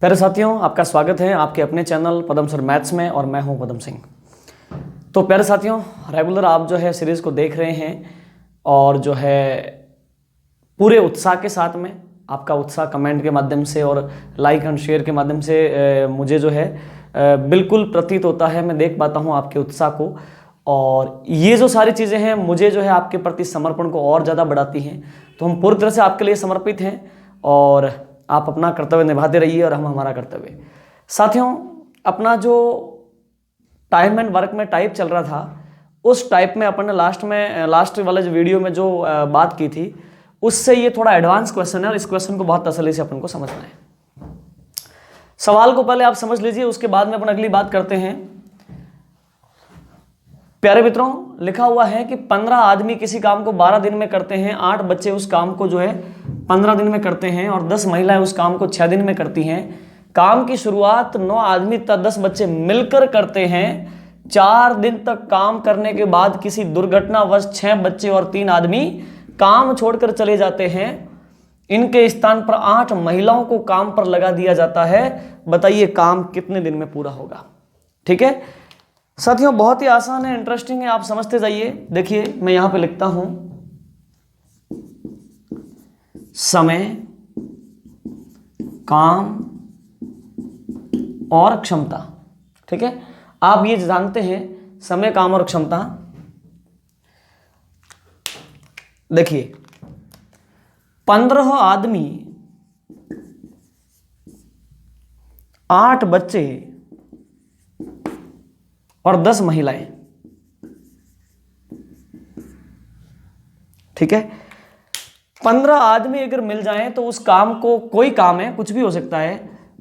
प्यारे साथियों, आपका स्वागत है आपके अपने चैनल पदम सर मैथ्स में और मैं हूं पदम सिंह। तो प्यारे साथियों, रेगुलर आप जो है सीरीज़ को देख रहे हैं और जो है पूरे उत्साह के साथ में आपका उत्साह कमेंट के माध्यम से और लाइक एंड शेयर के माध्यम से मुझे जो है बिल्कुल प्रतीत होता है। मैं देख पाता हूं आपके उत्साह को और ये जो सारी चीज़ें हैं मुझे जो है आपके प्रति समर्पण को और ज़्यादा बढ़ाती हैं। तो हम पूरी तरह से आपके लिए समर्पित हैं और आप अपना कर्तव्य निभाते रहिए और हम हमारा कर्तव्य। साथियों, अपना जो टाइम एंड वर्क में टाइप चल रहा था, उस टाइप में अपन ने लास्ट वाले जो वीडियो में जो बात की थी, उससे ये थोड़ा एडवांस क्वेश्चन है और इस क्वेश्चन को बहुत तसल्ली से अपन को समझना है। सवाल को पहले आप समझ लीजिए, उसके बाद में अपन अगली बात करते हैं। प्यारे मित्रों, लिखा हुआ है कि 15 आदमी किसी काम को 12 दिन में करते हैं, 8 बच्चे उस काम को जो है 15 दिन में करते हैं और 10 महिलाएं उस काम को 6 दिन में करती हैं। काम की शुरुआत 9 आदमी तथा 10 बच्चे मिलकर करते हैं। 4 दिन तक काम करने के बाद किसी दुर्घटनावश 6 बच्चे और 3 आदमी काम छोड़कर चले जाते हैं। इनके स्थान पर 8 महिलाओं को काम पर लगा दिया जाता है। बताइए काम कितने दिन में पूरा होगा। ठीक है साथियों, बहुत ही आसान है, इंटरेस्टिंग है, आप समझते जाइए। देखिए मैं यहां पे लिखता हूं समय, काम और क्षमता। ठीक है, आप ये जानते हैं समय, काम और क्षमता। देखिए 15 आदमी, 8 बच्चे और 10 महिलाएं। ठीक है, 15 आदमी अगर मिल जाएं तो उस काम को, कोई काम है कुछ भी हो सकता है,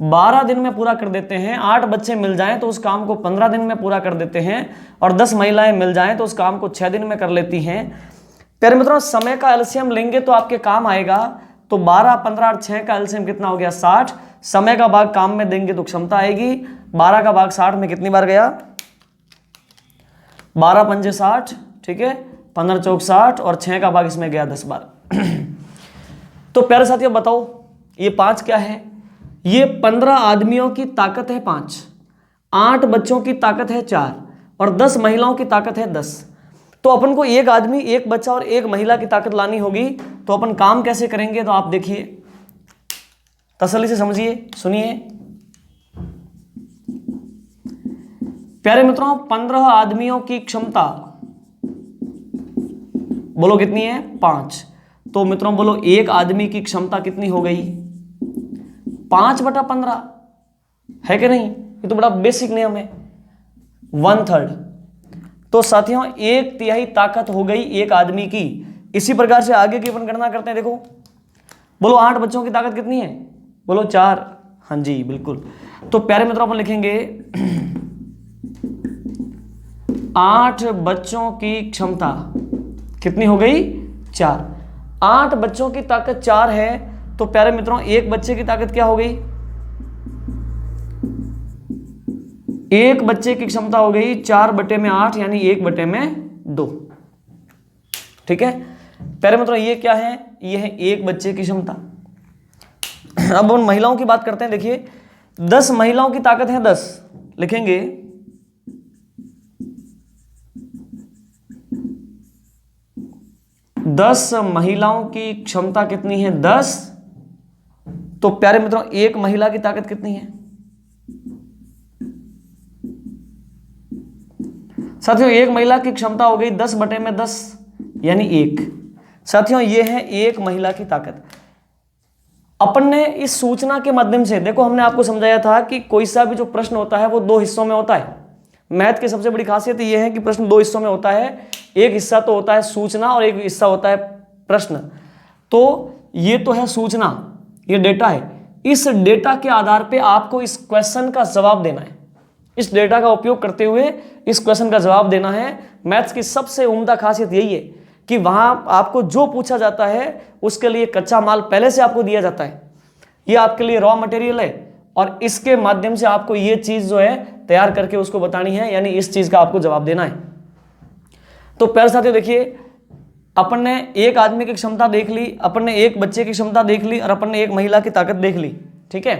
12 दिन में पूरा कर देते हैं। 8 बच्चे मिल जाएं तो उस काम को 15 दिन में पूरा कर देते हैं और 10 महिलाएं मिल जाएं तो उस काम को 6 दिन में कर लेती हैं। प्यारे मित्रों, समय का एलसीएम लेंगे तो आपके काम आएगा। तो 12, 15 और 6 का एलसीएम कितना हो गया? 60। समय का भाग काम में देंगे तो क्षमता आएगी। 12 का भाग 60 में कितनी बार गया? 12 पंजे 60। ठीक है, 15 चौक 60 और 6 का भाग इसमें गया 10 बार। तो प्यारे साथियों बताओ, ये 5 क्या है? ये 15 आदमियों की ताकत है 5, 8 बच्चों की ताकत है 4 और 10 महिलाओं की ताकत है 10। तो अपन को एक आदमी, एक बच्चा और एक महिला की ताकत लानी होगी। तो अपन काम कैसे करेंगे? तो आप देखिए, तसल्ली से समझिए, सुनिए। प्यारे मित्रों, 15 आदमियों की क्षमता बोलो कितनी है? 5। तो मित्रों बोलो, एक आदमी की क्षमता कितनी हो गई? 5/15 है कि नहीं? ये तो बड़ा बेसिक नियम है। 1/3। तो साथियों 1/3 ताकत हो गई एक आदमी की। इसी प्रकार से आगे की अपन गणना करते हैं। देखो बोलो, 8 बच्चों की ताकत कितनी है? बोलो 4। हाँ जी बिल्कुल। तो प्यारे मित्रों अपन लिखेंगे 8 बच्चों की क्षमता कितनी हो गई? 4। 8 बच्चों की ताकत 4 है। तो प्यारे मित्रों, एक बच्चे की ताकत क्या हो गई? एक बच्चे की क्षमता हो गई 4/8 यानी 1/2। ठीक है प्यारे मित्रों, ये क्या है? ये है एक बच्चे की क्षमता। अब उन महिलाओं की बात करते हैं। देखिए 10 महिलाओं की ताकत है 10। लिखेंगे 10 महिलाओं की क्षमता कितनी है? 10। तो प्यारे मित्रों, एक महिला की ताकत कितनी है? साथियों एक महिला की क्षमता हो गई 10/10 यानी 1। साथियों ये है एक महिला की ताकत। अपन ने इस सूचना के माध्यम से, देखो हमने आपको समझाया था कि कोई सा भी जो प्रश्न होता है वो 2 हिस्सों में होता है। मैथ की सबसे बड़ी खासियत ये है कि प्रश्न 2 हिस्सों में होता है। एक हिस्सा तो होता है सूचना और एक हिस्सा होता है प्रश्न। तो ये तो है सूचना, ये डेटा है। इस डेटा के आधार पे आपको इस क्वेश्चन का जवाब देना है। इस डेटा का उपयोग करते हुए इस क्वेश्चन का जवाब देना है। मैथ्स की सबसे उम्दा खासियत यही है कि वहां आपको जो पूछा जाता है उसके लिए कच्चा माल पहले से आपको दिया जाता है। ये आपके लिए रॉ मटेरियल है और इसके माध्यम से आपको ये चीज जो है तैयार करके उसको बतानी है, यानी इस चीज का आपको जवाब देना है। तो प्यारे साथियों देखिए, अपन ने एक आदमी की क्षमता देख ली, अपन ने एक बच्चे की क्षमता देख ली और अपन ने एक महिला की ताकत देख ली। ठीक है,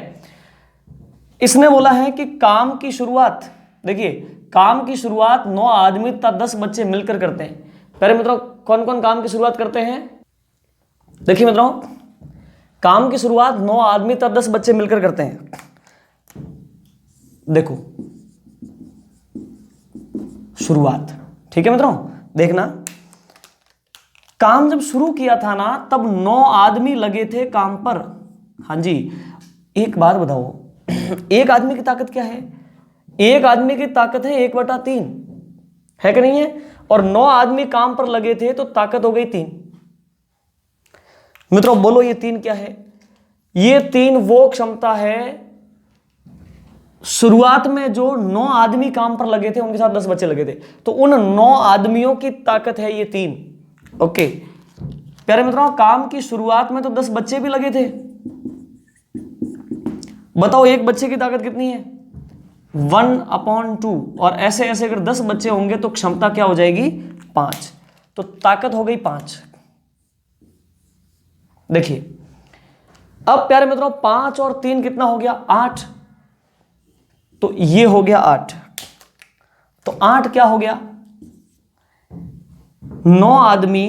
इसने बोला है कि काम की शुरुआत, देखिए काम की शुरुआत 9 आदमी तथा 10 बच्चे मिलकर करते हैं। प्यारे मित्रों, कौन कौन काम की शुरुआत करते हैं? देखिए मित्रों, काम की शुरुआत 9 आदमी तथा 10 बच्चे मिलकर करते हैं। देखो शुरुआत, ठीक है मित्रों, देखना काम जब शुरू किया था ना तब 9 आदमी लगे थे काम पर। हाँ जी, एक बात बताओ, एक आदमी की ताकत क्या है? एक आदमी की ताकत है 1/3, है कि नहीं है? और 9 आदमी काम पर लगे थे तो ताकत हो गई 3। मित्रों बोलो ये 3 क्या है? ये 3 वो क्षमता है शुरुआत में जो 9 आदमी काम पर लगे थे, उनके साथ 10 बच्चे लगे थे, तो उन 9 आदमियों की ताकत है ये 3। ओके प्यारे मित्रों, काम की शुरुआत में तो 10 बच्चे भी लगे थे। बताओ एक बच्चे की ताकत कितनी है? 1/2। और ऐसे ऐसे अगर 10 बच्चे होंगे तो क्षमता क्या हो जाएगी? 5। तो ताकत हो गई 5। देखिए अब प्यारे मित्रों 5 और 3 कितना हो गया? 8। तो ये हो गया 8। तो 8 क्या हो गया? 9 आदमी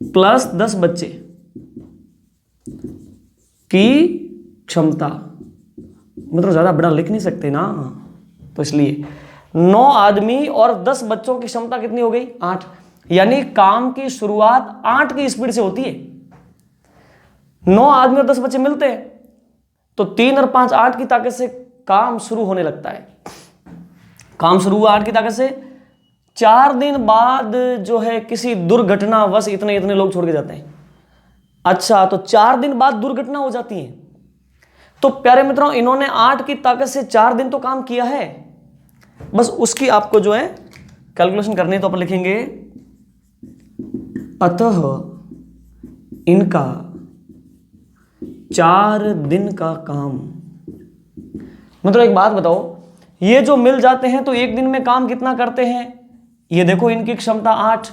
प्लस 10 बच्चे की क्षमता। मतलब ज्यादा बड़ा लिख नहीं सकते ना, तो इसलिए 9 आदमी और 10 बच्चों की क्षमता कितनी हो गई? 8। यानी काम की शुरुआत 8 की स्पीड से होती है। 9 आदमी और 10 बच्चे मिलते हैं तो 3 और 5 8 की ताकत से काम शुरू होने लगता है। काम शुरू हुआ 8 की ताकत से, 4 दिन बाद जो है किसी दुर्घटनावश इतने इतने लोग छोड़ के जाते हैं। अच्छा, तो 4 दिन बाद दुर्घटना हो जाती है। तो प्यारे मित्रों इन्होंने 8 की ताकत से 4 दिन तो काम किया है, बस उसकी आपको जो है कैलकुलेशन करनी है। तो अपन लिखेंगे अतः इनका 4 दिन का काम। मतलब एक बात बताओ, ये जो मिल जाते हैं तो एक दिन में काम कितना करते हैं? ये देखो इनकी क्षमता 8,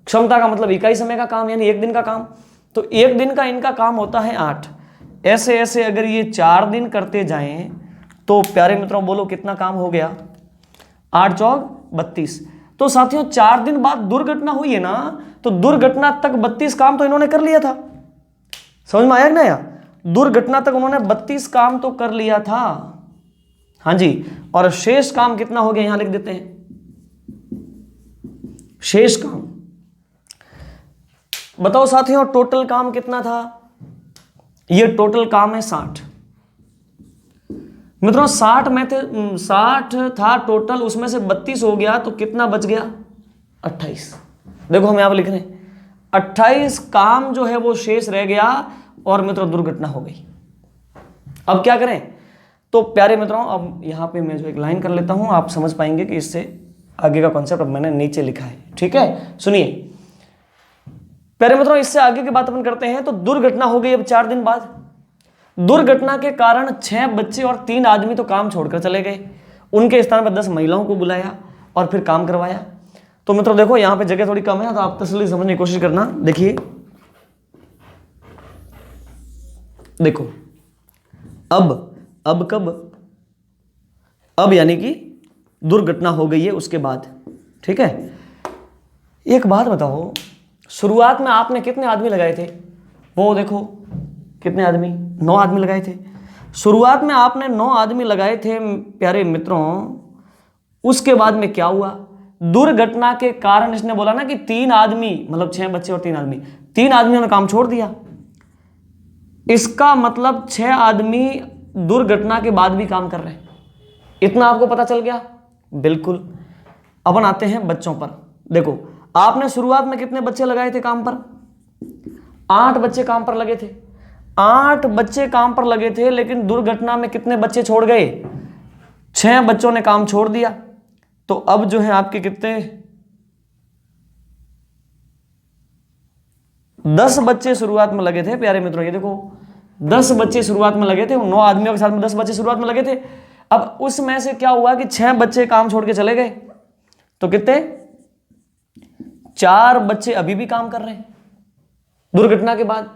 क्षमता का मतलब इकाई समय का काम यानी एक दिन का काम। तो एक दिन का इनका काम होता है 8। ऐसे ऐसे अगर ये 4 दिन करते जाएं तो प्यारे मित्रों बोलो कितना काम हो गया? 8 चौक 32। तो साथियों 4 दिन बाद दुर्घटना हुई है ना, तो दुर्घटना तक 32 काम तो इन्होंने कर लिया था। समझ में आया ना? यार दुर्घटना तक उन्होंने 32 काम तो कर लिया था। हाँ जी, और शेष काम कितना हो गया यहां लिख देते हैं। शेष काम बताओ साथियों, टोटल काम कितना था? ये टोटल काम है 60। मित्रों 60 में थे, 60 था टोटल, उसमें से 32 हो गया तो कितना बच गया? 28। देखो हम यहां पर लिख रहे हैं 28 काम जो है वो शेष रह गया और मित्रों दुर्घटना हो गई। अब क्या करें? तो प्यारे मित्रों अब यहां पे मैं जो एक लाइन कर लेता हूं, आप समझ पाएंगे कि इससे आगे का कॉन्सेप्ट अब मैंने नीचे लिखा है। ठीक है, सुनिए प्यारे मित्रों, इससे आगे की बात अपन करते हैं। तो दुर्घटना हो गई अब 4 दिन बाद। दुर्घटना के कारण 6 बच्चे और 3 आदमी तो काम छोड़कर चले गए। उनके स्थान पर 10 महिलाओं को बुलाया और फिर काम करवाया। तो मित्रों देखो यहां पे जगह थोड़ी कम है तो आप तसल्ली समझने की कोशिश करना। देखिए देखो अब कब? अब यानी कि दुर्घटना हो गई है उसके बाद। ठीक है, एक बात बताओ, शुरुआत में आपने कितने आदमी लगाए थे? वो देखो कितने आदमी? 9 आदमी लगाए थे। शुरुआत में आपने 9 आदमी लगाए थे प्यारे मित्रों। उसके बाद में क्या हुआ? दुर्घटना के कारण इसने बोला ना कि 3 आदमी, मतलब 6 बच्चे और 3 आदमी, 3 आदमियों ने काम छोड़ दिया। इसका मतलब 6 आदमी दुर्घटना के बाद भी काम कर रहे हैं। इतना आपको पता चल गया? बिल्कुल। अपन आते हैं बच्चों पर। देखो आपने शुरुआत में कितने बच्चे लगाए थे काम पर? 8 बच्चे काम पर लगे थे। 8 बच्चे काम पर लगे थे, लेकिन दुर्घटना में कितने बच्चे छोड़ गए? 6 बच्चों ने काम छोड़ दिया। तो अब जो है आपके कितने? 10 बच्चे शुरुआत में लगे थे प्यारे मित्रों। ये देखो 10 बच्चे शुरुआत में लगे थे, 9 आदमियों के साथ में 10 बच्चे शुरुआत में लगे थे। अब उसमें से क्या हुआ कि 6 बच्चे काम छोड़ के चले गए, तो कितने? 4 बच्चे अभी भी काम कर रहे हैं दुर्घटना के बाद।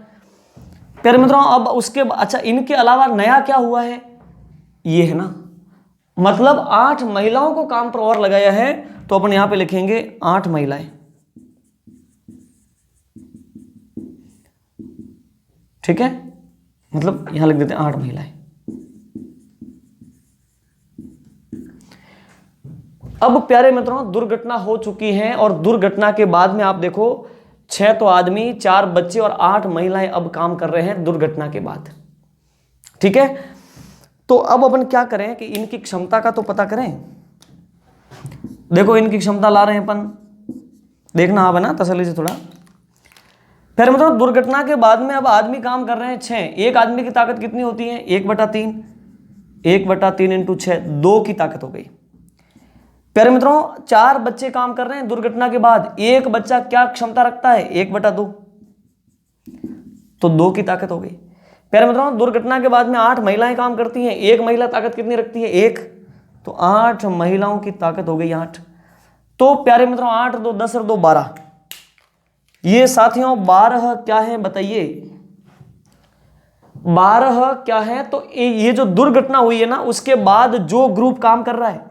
प्यारे मित्रों अब उसके अच्छा इनके अलावा नया क्या हुआ है, ये है ना, मतलब 8 महिलाओं को काम पर और लगाया है, तो अपन यहां पे लिखेंगे 8 महिलाएं। ठीक है, मतलब यहां लिख देते हैं 8 महिलाएं। अब प्यारे मित्रों दुर्घटना हो चुकी है और दुर्घटना के बाद में आप देखो 6 तो आदमी, 4 बच्चे और 8 महिलाएं अब काम कर रहे हैं दुर्घटना के बाद। ठीक है, तो अब अपन क्या करें कि इनकी क्षमता का तो पता करें। देखो इनकी क्षमता ला रहे हैं अपन, देखना आप है ना तसल्ली से थोड़ा। फिर मतलब दुर्घटना के बाद में अब आदमी काम कर रहे हैं 6, एक आदमी की ताकत कितनी होती है 1/3, 1/3 इंटू 6 2 की ताकत हो गई। प्यारे मित्रों 4 बच्चे काम कर रहे हैं दुर्घटना के बाद, एक बच्चा क्या क्षमता रखता है 1/2, तो 2 की ताकत हो गई। प्यारे मित्रों दुर्घटना के बाद में 8 महिलाएं काम करती हैं, एक महिला ताकत कितनी रखती है 1, तो 8 महिलाओं की ताकत हो गई 8। तो प्यारे मित्रों 8 2 10 और 2 12, ये साथियों 12 क्या है बताइए, 12 क्या है, तो ये जो दुर्घटना हुई है ना उसके बाद जो ग्रुप काम कर रहा है,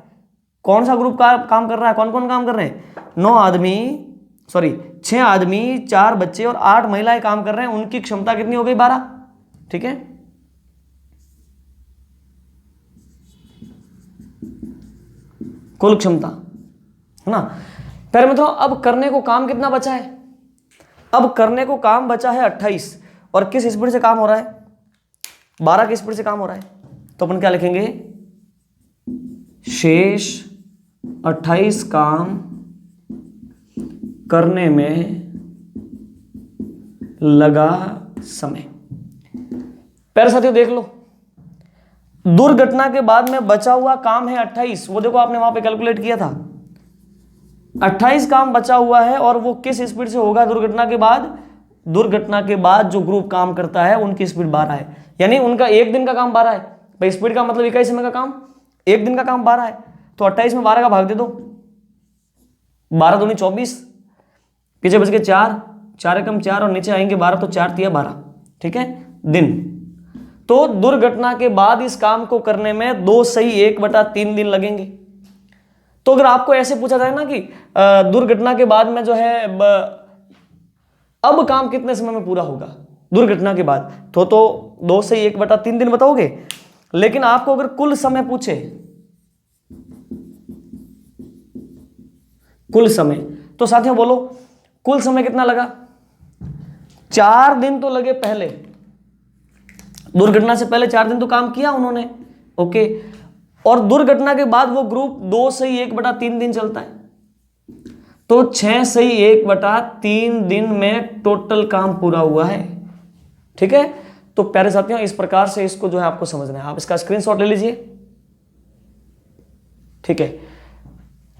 कौन सा ग्रुप काम कर रहा है, कौन कौन काम कर रहे हैं, 9 आदमी, सॉरी 6 आदमी, 4 बच्चे और 8 महिलाएं काम कर रहे हैं, उनकी क्षमता कितनी हो गई 12। ठीक है, कुल क्षमता है ना। प्यारे मित्रों अब करने को काम कितना बचा है, अब करने को काम बचा है 28, और किस स्पीड से काम हो रहा है 12 की स्पीड से काम हो रहा है, तो अपन क्या लिखेंगे, शेष 28 काम करने में लगा समय। प्यारे साथियों देख लो दुर्घटना के बाद में बचा हुआ काम है 28, वो देखो आपने वहां पे कैलकुलेट किया था 28 काम बचा हुआ है, और वो किस स्पीड से होगा दुर्घटना के बाद, दुर्घटना के बाद जो ग्रुप काम करता है उनकी स्पीड 12 है, यानी उनका एक दिन का काम 12 है भाई, स्पीड का मतलब इकाई समय का काम, एक दिन का काम 12 है, तो 28 में 12 का भाग दे दो, 12 दूनी 24, पीछे बच गए 4, 4 एकम 4 और नीचे आएंगे 12, तो 4 तिया 12। ठीक है, दिन। तो दुर्घटना के बाद इस काम को करने में 2 सही 1/3 दिन लगेंगे। तो अगर आपको ऐसे पूछा जाए ना कि दुर्घटना के बाद में जो है अब काम कितने समय में पूरा होगा दुर्घटना के बाद, तो 2 सही 1/3 दिन बताओगे। लेकिन आपको अगर कुल समय पूछे, कुल समय, तो साथियों बोलो कुल समय कितना लगा, 4 दिन तो लगे पहले, दुर्घटना से पहले 4 दिन तो काम किया उन्होंने, ओके, और दुर्घटना के बाद वो ग्रुप 2 सही 1/3 दिन चलता है, तो 6 सही 1/3 दिन में टोटल काम पूरा हुआ है। ठीक है, तो प्यारे साथियों इस प्रकार से इसको जो है आपको समझना है, आप इसका स्क्रीनशॉट ले लीजिए। ठीक है,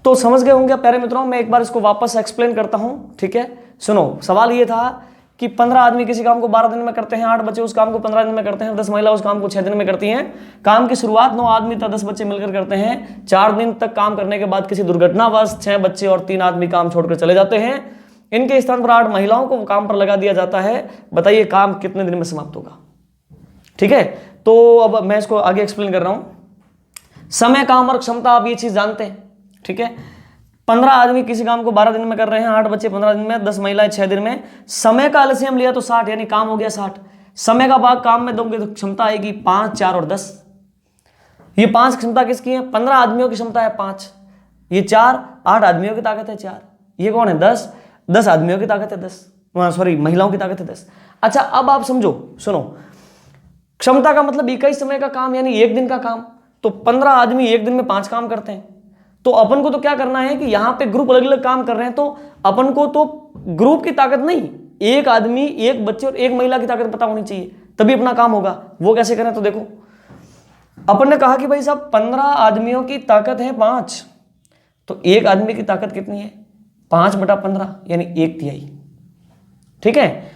तो समझ गए होंगे प्यारे मित्रों, मैं एक बार इसको वापस एक्सप्लेन करता हूं। ठीक है, सुनो, सवाल ये था कि 15 आदमी किसी काम को 12 दिन में करते हैं, 8 बच्चे उस काम को 15 दिन में करते हैं, 10 महिला उस काम को 6 दिन में करती हैं। काम की शुरुआत 9 आदमी तथा 10 बच्चे मिलकर करते हैं। 4 दिन तक काम करने के बाद किसी दुर्घटनावश 6 बच्चे और 3 आदमी काम छोड़कर चले जाते हैं। इनके स्थान पर 8 महिलाओं को काम पर लगा दिया जाता है। बताइए काम कितने दिन में समाप्त होगा। ठीक है, तो अब मैं इसको आगे एक्सप्लेन कर रहा हूं। समय, काम और क्षमता, आप ये चीज जानते हैं। ठीक है, 15 आदमी किसी काम को 12 दिन में कर रहे हैं, 8 बच्चे 15 दिन में, 10 महिलाएं 6 दिन में। समय का एलसीएम लिया तो 60, यानी काम हो गया 60। समय का भाग काम में दोगे तो क्षमता आएगी 5, 4 और 10। ये 5 क्षमता किसकी है, 15 आदमियों की क्षमता है 5, ये 4, 8 आदमियों की ताकत है 4, ये कौन है 10 आदमियों की ताकत है 10, सॉरी महिलाओं की ताकत है 10। अच्छा अब आप समझो, सुनो, क्षमता का मतलब इकाई समय का काम, यानी एक दिन का काम। तो 15 आदमी एक दिन में 5 काम करते हैं, तो अपन को तो क्या करना है कि यहां पे ग्रुप अलग अलग काम कर रहे हैं, तो अपन को तो ग्रुप की ताकत नहीं, एक आदमी, एक बच्चे और एक महिला की ताकत पता होनी चाहिए, तभी अपना काम होगा। वो कैसे करें, तो देखो अपन ने कहा कि भाई साहब 15 आदमियों की ताकत है 5, तो एक आदमी की ताकत कितनी है 5/15, यानी 1/3। ठीक है,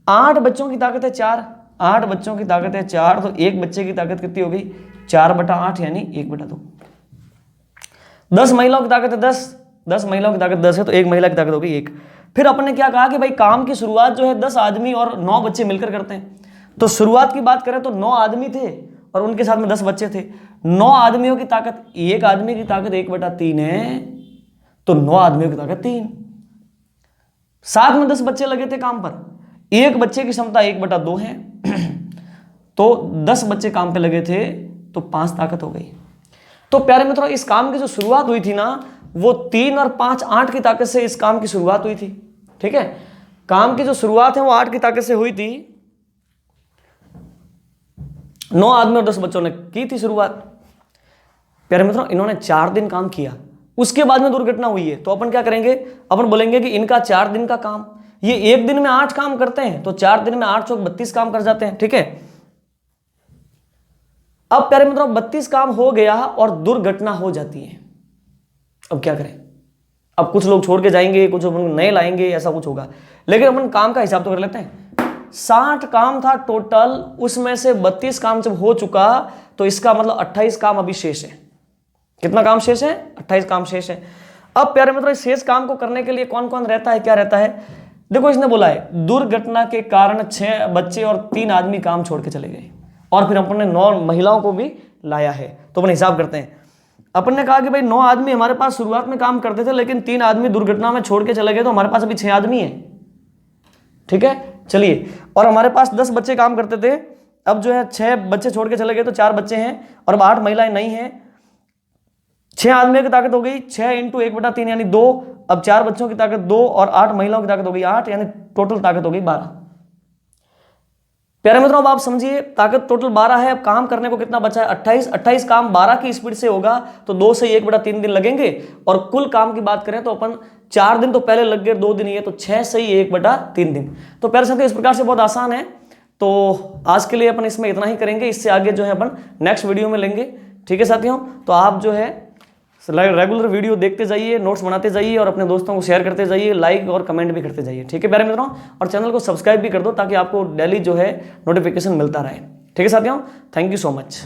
8 बच्चों की ताकत है 4, 8 बच्चों की ताकत है 4, तो एक बच्चे की ताकत कितनी हो गई 4/8, यानी 1/2। 10 महिलाओं की ताकत है 10 महिलाओं की ताकत 10 है, तो एक महिला की ताकत होगी 1। फिर अपन ने क्या कहा कि भाई काम की शुरुआत जो है 10 आदमी और 9 बच्चे मिलकर करते हैं। तो शुरुआत की बात करें तो 9 आदमी थे और उनके साथ में 10 बच्चे थे। 9 आदमियों की ताकत, एक आदमी की ताकत 1/3 है, तो 9 आदमियों की ताकत 3। साथ में 10 बच्चे लगे थे काम पर, एक बच्चे की क्षमता 1/2 है, तो 10 बच्चे काम पे लगे थे तो 5 ताकत हो गई। तो प्यारे मित्रों, इस काम की जो शुरुआत हुई थी ना, वो 3 और 5 8 की ताकत से इस काम की शुरुआत हुई थी। ठीक है, काम की जो शुरुआत है वो 8 की ताकत से हुई थी। 9 आदमी और 10 बच्चों ने की थी शुरुआत। प्यारे मित्रों, इन्होंने 4 दिन काम किया, उसके बाद में दुर्घटना हुई है, तो अपन क्या करेंगे, अपन बोलेंगे कि इनका 4 दिन का काम, ये एक दिन में 8 काम करते हैं, तो 4 दिन में 8 चौक 32 काम कर जाते हैं। ठीक है, अब प्यारे मित्रों 32 काम हो गया और दुर्घटना हो जाती है। अब क्या करें, अब कुछ लोग छोड़ के जाएंगे, कुछ नए लाएंगे, ऐसा कुछ होगा, लेकिन अपन काम का हिसाब तो कर लेते हैं। 60 काम था टोटल, उसमें से 32 काम जब हो चुका तो इसका मतलब 28 काम अभी शेष है। कितना काम शेष है? 28 काम शेष है। अब प्यारे मित्रों, इस शेष काम को करने के लिए कौन कौन रहता है, क्या रहता है? देखो, इसने बोला है दुर्घटना के कारण 6 बच्चे और 3 आदमी काम छोड़ के चले गए, और फिर अपन ने 9 महिलाओं को भी लाया है। तो अपन हिसाब करते हैं। अपन ने कहा कि भाई 9 आदमी हमारे पास शुरुआत में काम करते थे, लेकिन 3 आदमी दुर्घटना में छोड़ के चले गए, तो हमारे पास अभी 6 आदमी हैं। ठीक है, चलिए, और हमारे पास 10 बच्चे काम करते थे, अब जो है 6 बच्चे छोड़ के चले गए तो 4 बच्चे हैं, और अब 8 महिलाएं नहीं हैं। 6 आदमियों की ताकत हो गई 6 × 1/3 यानी 2, अब 4 बच्चों की ताकत 2 और 8 महिलाओं की ताकत हो गई 8, यानी टोटल ताकत हो गई 12। प्यारे मित्रों, अब आप समझिए, ताकत टोटल 12 है, अब काम करने को कितना बचा है? 28। 28 काम 12 की स्पीड से होगा तो 2 से 1/3 दिन लगेंगे, और कुल काम की बात करें तो अपन 4 दिन तो पहले लग गए, 2 दिन ये, तो 6 से 1/3 दिन। तो प्यारे साथियों, इस प्रकार से बहुत आसान है। तो आज के लिए अपन इसमें इतना ही करेंगे, इससे आगे जो है अपन नेक्स्ट वीडियो में लेंगे। ठीक है साथियों, तो आप जो है रेगुलर वीडियो देखते जाइए, नोट्स बनाते जाइए, और अपने दोस्तों को शेयर करते जाइए, लाइक और कमेंट भी करते जाइए। ठीक है प्यारे मित्रों, और चैनल को सब्सक्राइब भी कर दो ताकि आपको डेली जो है नोटिफिकेशन मिलता रहे। ठीक है साथियों, थैंक यू सो मच।